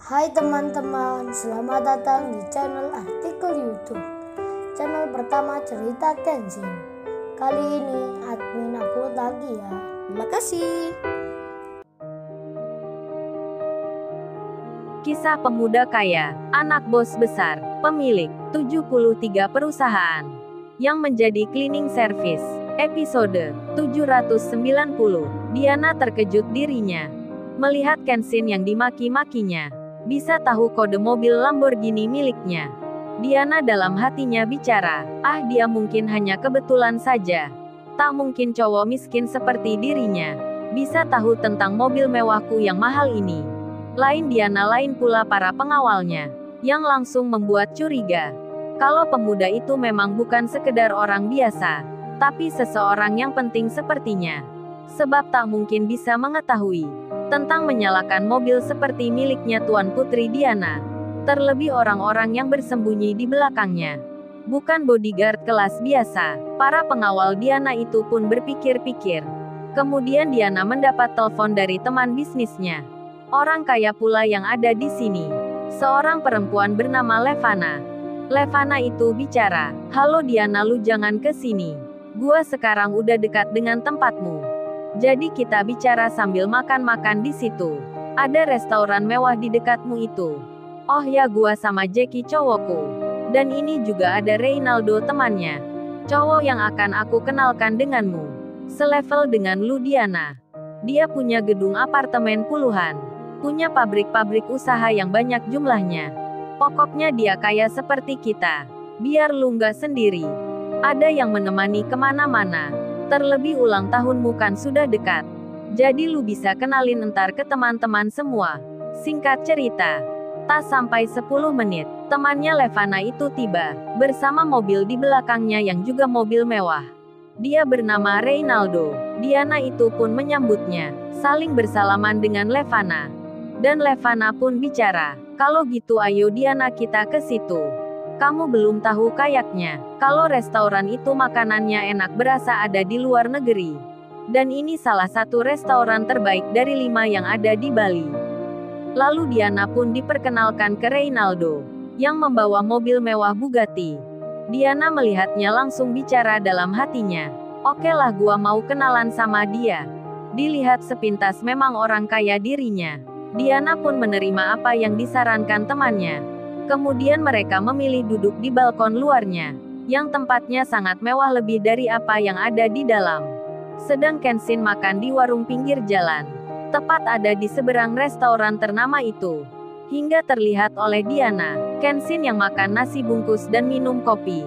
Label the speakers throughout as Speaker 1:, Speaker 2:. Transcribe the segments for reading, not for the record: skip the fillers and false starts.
Speaker 1: Hai teman-teman, selamat datang di channel artikel YouTube. Channel pertama cerita Kenshin. Kali ini admin upload lagi ya. Terima kasih.
Speaker 2: Kisah pemuda kaya, anak bos besar, pemilik 73 perusahaan yang menjadi cleaning service. Episode 790. Diana terkejut dirinya melihat Kenshin yang dimaki-makinya. Bisa tahu kode mobil Lamborghini miliknya. Diana dalam hatinya bicara, dia mungkin hanya kebetulan saja. Tak mungkin cowok miskin seperti dirinya bisa tahu tentang mobil mewahku yang mahal ini. Lain Diana, lain pula para pengawalnya, yang langsung membuat curiga. Kalau pemuda itu memang bukan sekedar orang biasa, tapi seseorang yang penting sepertinya. Sebab tak mungkin bisa mengetahui tentang menyalakan mobil seperti miliknya Tuan Putri Diana. Terlebih orang-orang yang bersembunyi di belakangnya bukan bodyguard kelas biasa. Para pengawal Diana itu pun berpikir-pikir. Kemudian Diana mendapat telepon dari teman bisnisnya. Orang kaya pula yang ada di sini. Seorang perempuan bernama Levana. Levana itu bicara, "Halo Diana, lu jangan ke sini. Gua sekarang udah dekat dengan tempatmu. Jadi kita bicara sambil makan-makan di situ. Ada restoran mewah di dekatmu itu. Oh ya, gua sama Jackie cowokku. Dan ini juga ada Reynaldo temannya. Cowok yang akan aku kenalkan denganmu. Selevel dengan lu Diana. Dia punya gedung apartemen puluhan. Punya pabrik-pabrik usaha yang banyak jumlahnya. Pokoknya dia kaya seperti kita. Biar lu nggak sendiri. Ada yang menemani kemana-mana. Terlebih ulang tahunmu kan sudah dekat. Jadi lu bisa kenalin entar ke teman-teman semua." Singkat cerita, tak sampai 10 menit, temannya Levana itu tiba, bersama mobil di belakangnya yang juga mobil mewah. Dia bernama Reynaldo. Diana itu pun menyambutnya, saling bersalaman dengan Levana. Dan Levana pun bicara, "Kalau gitu ayo Diana kita ke situ. Kamu belum tahu kayaknya, kalau restoran itu makanannya enak berasa ada di luar negeri. Dan ini salah satu restoran terbaik dari 5 yang ada di Bali." Lalu Diana pun diperkenalkan ke Reynaldo, yang membawa mobil mewah Bugatti. Diana melihatnya langsung bicara dalam hatinya, "Oke lah, gua mau kenalan sama dia." Dilihat sepintas memang orang kaya dirinya. Diana pun menerima apa yang disarankan temannya. Kemudian mereka memilih duduk di balkon luarnya, yang tempatnya sangat mewah lebih dari apa yang ada di dalam. Sedang Kenshin makan di warung pinggir jalan. Tepat ada di seberang restoran ternama itu. Hingga terlihat oleh Diana, Kenshin yang makan nasi bungkus dan minum kopi.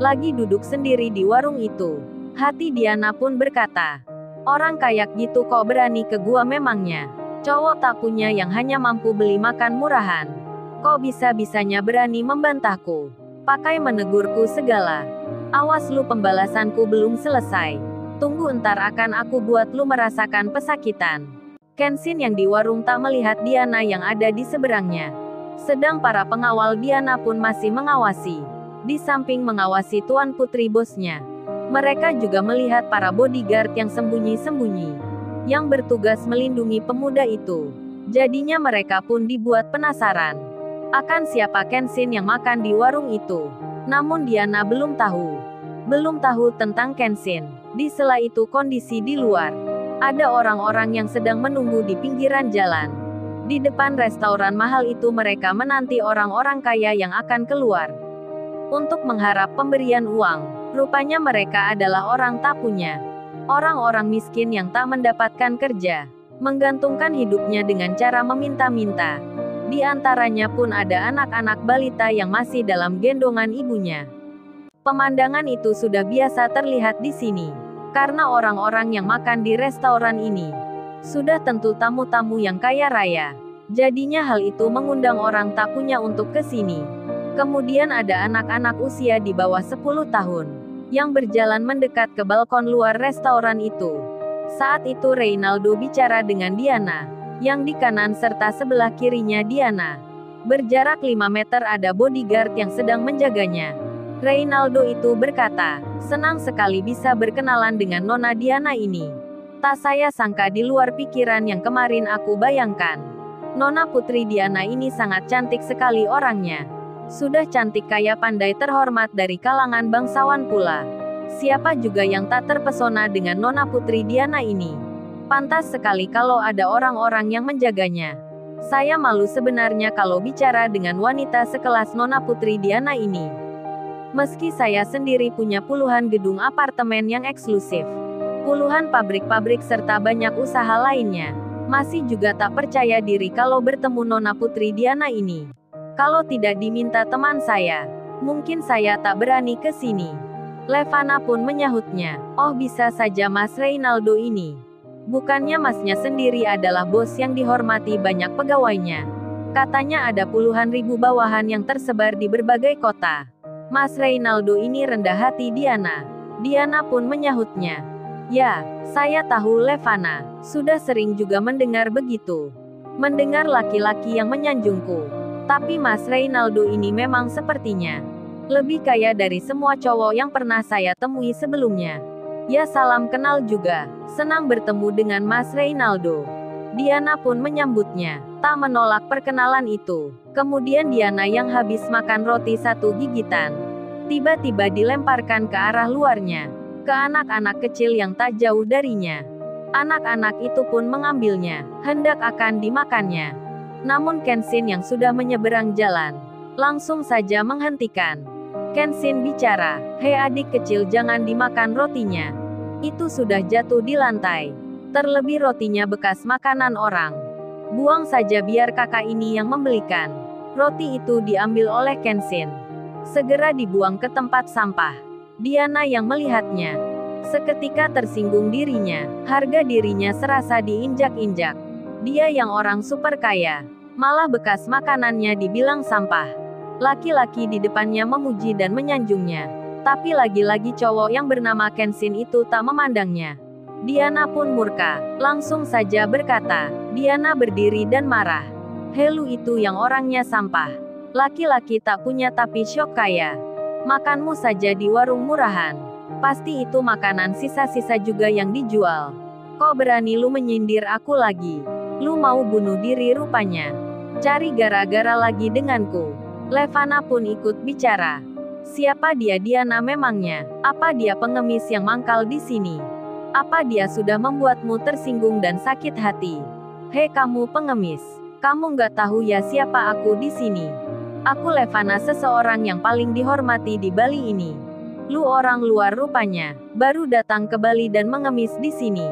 Speaker 2: Lagi duduk sendiri di warung itu. Hati Diana pun berkata, "Orang kayak gitu kok berani ke gua memangnya? Cowok tak punya yang hanya mampu beli makan murahan. Kok bisa-bisanya berani membantahku? Pakai menegurku segala. Awas lu, pembalasanku belum selesai. Tunggu entar akan aku buat lu merasakan pesakitan." Kenshin yang di warung tak melihat Diana yang ada di seberangnya. Sedang para pengawal Diana pun masih mengawasi. Di samping mengawasi Tuan Putri bosnya. Mereka juga melihat para bodyguard yang sembunyi-sembunyi. Yang bertugas melindungi pemuda itu. Jadinya mereka pun dibuat penasaran akan siapa Kenshin yang makan di warung itu. Namun Diana belum tahu. Belum tahu tentang Kenshin. Di sela itu kondisi di luar. Ada orang-orang yang sedang menunggu di pinggiran jalan. Di depan restoran mahal itu mereka menanti orang-orang kaya yang akan keluar. Untuk mengharap pemberian uang. Rupanya mereka adalah orang tak punya. Orang-orang miskin yang tak mendapatkan kerja. Menggantungkan hidupnya dengan cara meminta-minta. Di antaranya pun ada anak-anak balita yang masih dalam gendongan ibunya. Pemandangan itu sudah biasa terlihat di sini. Karena orang-orang yang makan di restoran ini sudah tentu tamu-tamu yang kaya raya. Jadinya hal itu mengundang orang tak punya untuk ke sini. Kemudian ada anak-anak usia di bawah 10 tahun yang berjalan mendekat ke balkon luar restoran itu. Saat itu Reynaldo bicara dengan Diana, yang di kanan serta sebelah kirinya Diana. Berjarak 5 meter ada bodyguard yang sedang menjaganya. Reynaldo itu berkata, "Senang sekali bisa berkenalan dengan Nona Diana ini. Tak saya sangka di luar pikiran yang kemarin aku bayangkan. Nona Putri Diana ini sangat cantik sekali orangnya. Sudah cantik kaya pandai terhormat dari kalangan bangsawan pula. Siapa juga yang tak terpesona dengan Nona Putri Diana ini? Pantas sekali kalau ada orang-orang yang menjaganya. Saya malu sebenarnya kalau bicara dengan wanita sekelas Nona Putri Diana ini. Meski saya sendiri punya puluhan gedung apartemen yang eksklusif, puluhan pabrik-pabrik serta banyak usaha lainnya, masih juga tak percaya diri kalau bertemu Nona Putri Diana ini. Kalau tidak diminta teman saya, mungkin saya tak berani ke sini. Levana pun menyahutnya, oh bisa saja Mas Reynaldo ini. Bukannya masnya sendiri adalah bos yang dihormati banyak pegawainya. Katanya ada puluhan ribu bawahan yang tersebar di berbagai kota. Mas Reynaldo ini rendah hati Diana. Diana pun menyahutnya. Ya, saya tahu Levana, sudah sering juga mendengar begitu. Mendengar laki-laki yang menyanjungku. Tapi Mas Reynaldo ini memang sepertinya lebih kaya dari semua cowok yang pernah saya temui sebelumnya. Ya salam kenal juga, senang bertemu dengan Mas Reynaldo. Diana pun menyambutnya, tak menolak perkenalan itu. Kemudian Diana yang habis makan roti satu gigitan, tiba-tiba dilemparkan ke arah luarnya, ke anak-anak kecil yang tak jauh darinya. Anak-anak itu pun mengambilnya, hendak akan dimakannya. Namun Kenshin yang sudah menyeberang jalan, langsung saja menghentikan. Kenshin bicara, hei adik kecil jangan dimakan rotinya. Itu sudah jatuh di lantai. Terlebih rotinya bekas makanan orang. Buang saja biar kakak ini yang membelikan. Roti itu diambil oleh Kenshin. Segera dibuang ke tempat sampah. Diana yang melihatnya. Seketika tersinggung dirinya, harga dirinya serasa diinjak-injak. Dia yang orang super kaya, malah bekas makanannya dibilang sampah. Laki-laki di depannya memuji dan menyanjungnya. Tapi lagi-lagi cowok yang bernama Kenshin itu tak memandangnya. Diana pun murka, langsung saja berkata. Diana berdiri dan marah. Helu itu yang orangnya sampah. Laki-laki tak punya tapi syok kaya. Makanmu saja di warung murahan. Pasti itu makanan sisa-sisa juga yang dijual. Kok berani lu menyindir aku lagi? Lu mau bunuh diri rupanya. Cari gara-gara lagi denganku. Levana pun ikut bicara. Siapa dia Diana memangnya? Apa dia pengemis yang mangkal di sini? Apa dia sudah membuatmu tersinggung dan sakit hati? Hei kamu pengemis. Kamu nggak tahu ya siapa aku di sini? Aku Levana seseorang yang paling dihormati di Bali ini. Lu orang luar rupanya, baru datang ke Bali dan mengemis di sini.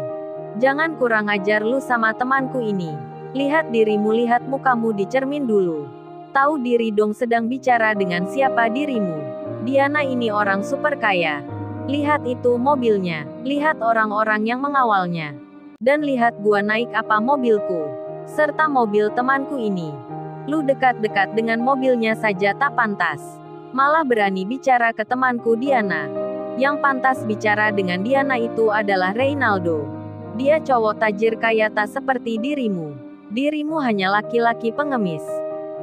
Speaker 2: Jangan kurang ajar lu sama temanku ini. Lihat dirimu, lihat mukamu di cermin dulu. Tahu diri dong sedang bicara dengan siapa dirimu. Diana ini orang super kaya. Lihat itu mobilnya, lihat orang-orang yang mengawalnya. Dan lihat gua naik apa mobilku. Serta mobil temanku ini. Lu dekat-dekat dengan mobilnya saja tak pantas. Malah berani bicara ke temanku Diana. Yang pantas bicara dengan Diana itu adalah Reynaldo. Dia cowok tajir kaya tak seperti dirimu. Dirimu hanya laki-laki pengemis.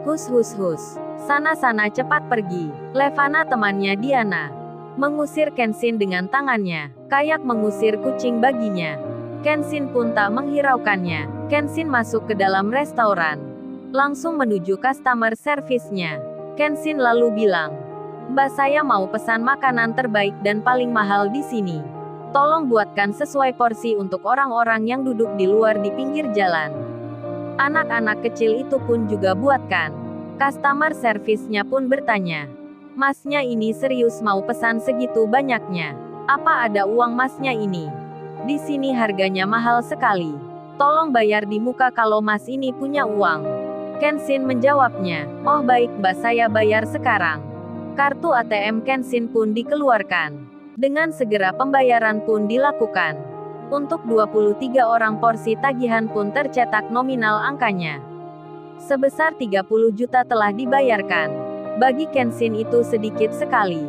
Speaker 2: Hus hus hus. Sana-sana cepat pergi. Levana temannya Diana mengusir Kenshin dengan tangannya, kayak mengusir kucing baginya. Kenshin pun tak menghiraukannya. Kenshin masuk ke dalam restoran. Langsung menuju customer service-nya. Kenshin lalu bilang, "Mbak saya mau pesan makanan terbaik dan paling mahal di sini. Tolong buatkan sesuai porsi untuk orang-orang yang duduk di luar di pinggir jalan." Anak-anak kecil itu pun juga buatkan. Customer service-nya pun bertanya, "Masnya ini serius mau pesan segitu banyaknya? Apa ada uang masnya ini? Di sini harganya mahal sekali. Tolong bayar di muka kalau mas ini punya uang." Kenshin menjawabnya, "Oh baik mbak saya bayar sekarang." Kartu ATM Kenshin pun dikeluarkan. Dengan segera pembayaran pun dilakukan. Untuk 23 orang porsi tagihan pun tercetak nominal angkanya. Sebesar 30 juta telah dibayarkan. Bagi Kenshin itu sedikit sekali.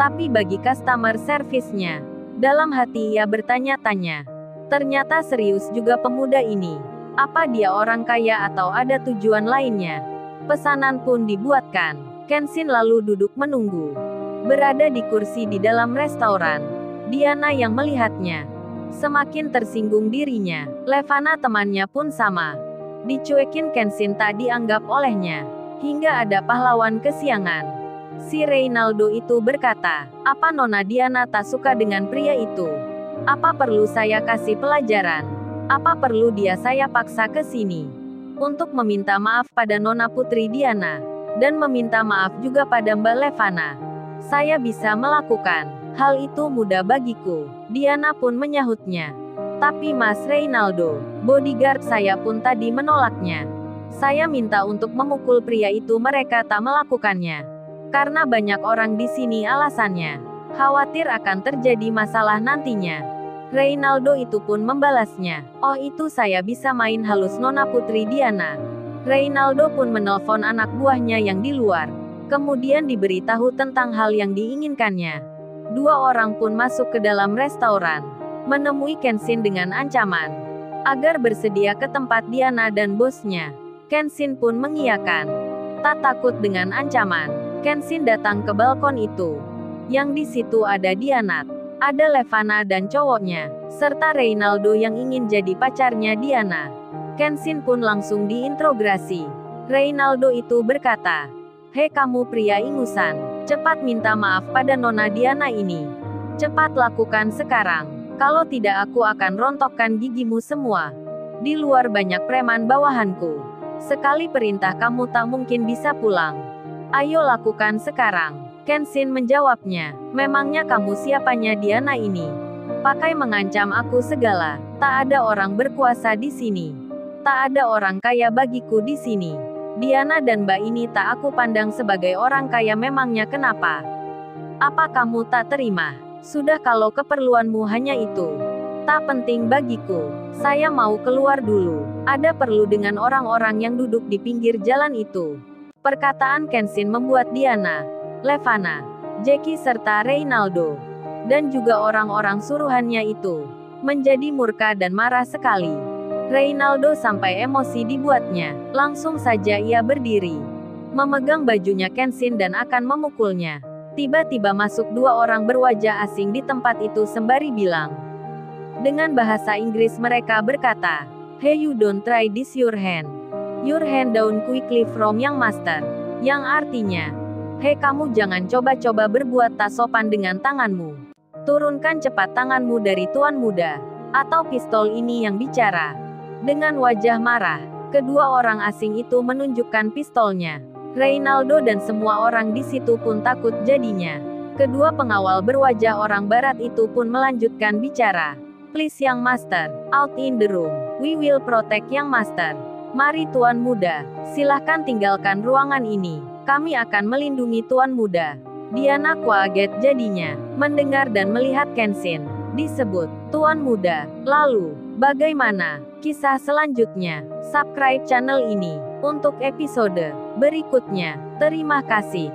Speaker 2: Tapi bagi customer service-nya, dalam hati ia bertanya-tanya. Ternyata serius juga pemuda ini. Apa dia orang kaya atau ada tujuan lainnya? Pesanan pun dibuatkan. Kenshin lalu duduk menunggu. Berada di kursi di dalam restoran. Diana yang melihatnya semakin tersinggung dirinya. Levana temannya pun sama. Dicuekin Kenshin tak dianggap olehnya. Hingga ada pahlawan kesiangan. Si Reynaldo itu berkata, apa Nona Diana tak suka dengan pria itu? Apa perlu saya kasih pelajaran? Apa perlu dia saya paksa ke sini? Untuk meminta maaf pada Nona Putri Diana. Dan meminta maaf juga pada Mbak Levana. Saya bisa melakukan. Hal itu mudah bagiku. Diana pun menyahutnya. Tapi Mas Reynaldo, bodyguard saya pun tadi menolaknya. Saya minta untuk memukul pria itu, mereka tak melakukannya. Karena banyak orang di sini alasannya. Khawatir akan terjadi masalah nantinya. Reynaldo itu pun membalasnya. Oh itu saya bisa main halus Nona Putri Diana. Reynaldo pun menelpon anak buahnya yang di luar. Kemudian diberitahu tentang hal yang diinginkannya. Dua orang pun masuk ke dalam restoran. Menemui Kenshin dengan ancaman. Agar bersedia ke tempat Diana dan bosnya. Kenshin pun mengiyakan. Tak takut dengan ancaman. Kenshin datang ke balkon itu. Yang di situ ada Diana. Ada Levana dan cowoknya. Serta Reynaldo yang ingin jadi pacarnya Diana. Kenshin pun langsung diinterogasi. Reynaldo itu berkata, hei kamu pria ingusan. Cepat minta maaf pada Nona Diana ini. Cepat lakukan sekarang. Kalau tidak aku akan rontokkan gigimu semua. Di luar banyak preman bawahanku. Sekali perintah kamu tak mungkin bisa pulang. Ayo lakukan sekarang. Kenshin menjawabnya. Memangnya kamu siapanya Diana ini? Pakai mengancam aku segala. Tak ada orang berkuasa di sini. Tak ada orang kaya bagiku di sini. Diana dan Mbak ini tak aku pandang sebagai orang kaya, memangnya kenapa? Apa kamu tak terima? Sudah kalau keperluanmu hanya itu. Tak penting bagiku. Saya mau keluar dulu. Ada perlu dengan orang-orang yang duduk di pinggir jalan itu. Perkataan Kenshin membuat Diana, Levana, Jackie serta Reynaldo, dan juga orang-orang suruhannya itu, menjadi murka dan marah sekali. Reynaldo sampai emosi dibuatnya. Langsung saja ia berdiri. Memegang bajunya Kenshin dan akan memukulnya. Tiba-tiba masuk dua orang berwajah asing di tempat itu sembari bilang. Dengan bahasa Inggris mereka berkata, hey you don't try this your hand. Your hand down quickly from young master. Yang artinya, hei kamu jangan coba-coba berbuat tak sopan dengan tanganmu. Turunkan cepat tanganmu dari tuan muda. Atau pistol ini yang bicara. Dengan wajah marah, kedua orang asing itu menunjukkan pistolnya. Reynaldo dan semua orang di situ pun takut jadinya. Kedua pengawal berwajah orang barat itu pun melanjutkan bicara. Please young master, out in the room. We will protect young master. Mari tuan muda, silahkan tinggalkan ruangan ini. Kami akan melindungi tuan muda. Diana kaget jadinya, mendengar dan melihat Kenshin disebut tuan muda. Lalu, bagaimana kisah selanjutnya? Subscribe channel ini untuk episode berikutnya. Terima kasih.